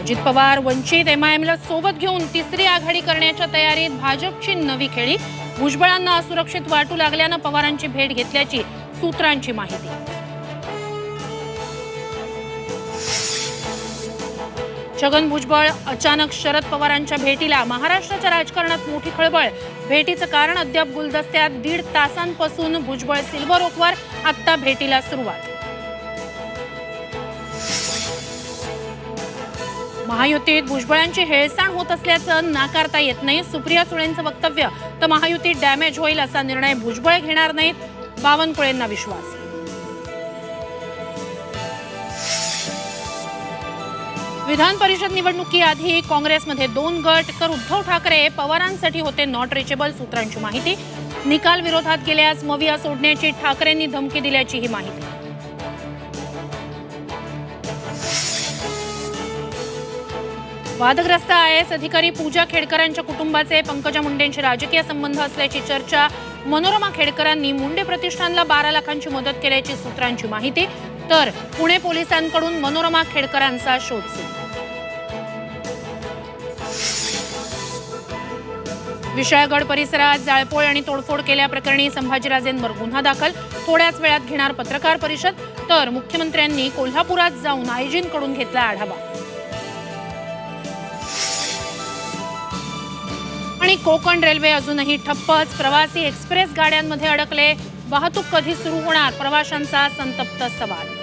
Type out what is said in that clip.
अजित पवार वंचित एमआयएमला सोबत घेऊन तिसरी आघाडी करण्याच्या तयारीत भाजपची नवी खेळी। भुजबळांना असुरक्षित वाटू लागल्यानं पवारांची भेट घेतल्याची सूत्रांची माहिती। छगन भुजबळ अचानक शरद पवारांच्या भेटीला। महाराष्ट्राच्या राजकारणात मोठी खळबळ। भेटीचं कारण अद्याप गुलदस्त्यात। 1.5 तासांपासून भुजबळ सिल्वर ओकवर, आता भेटीला सुरुवात। महायुतीत भुजबळांची हेळसांड होत असल्याचं नाकारता येत नाही। सुप्रिया सुळेंचं वक्तव्य, तर महायुतीत डॅमेज होईल असा निर्णय भुजबळ घेणार नाहीत, बावनकुळेंना विश्वास। विधान परिषद निवडणुकीआधी काँग्रेसमध्ये 2 गट, तर उद्धव ठाकरे पवारांसाठी होते नॉट रिचेबल, सूत्रांची माहिती। निकाल विरोधात गेल्यास मविया सोडण्याची ठाकरेंनी धमकी दिल्याची ही माहिती। वादग्रस्त आयएएस अधिकारी पूजा खेडकरांच्या कुटुंबाचे पंकजा मुंडेंशी राजकीय संबंध असल्याची चर्चा। मनोरमा खेडकरांनी मुंडे प्रतिष्ठानला 12 लाखांची मदत केल्याची सूत्रांची माहिती। तर पुणे पोलिसांकडून मनोरमा खेडकरांचा शोध सुरू। विशाळगड परिसरात जाळपोळ आणि तोडफोड केल्याप्रकरणी संभाजीराजेंवर गुन्हा दाखल। थोड्याच वेळात घेणार पत्रकार परिषद। तर मुख्यमंत्र्यांनी कोल्हापुरात जाऊन आयजींकडून घेतला आढावा। आणि कोकण रेल्वे अजूनही ठप्पच। प्रवासी एक्सप्रेस गाड्यांमध्ये अडकले। वाहतूक कधी सुरू होणार, प्रवाशांचा संतप्त सवाल।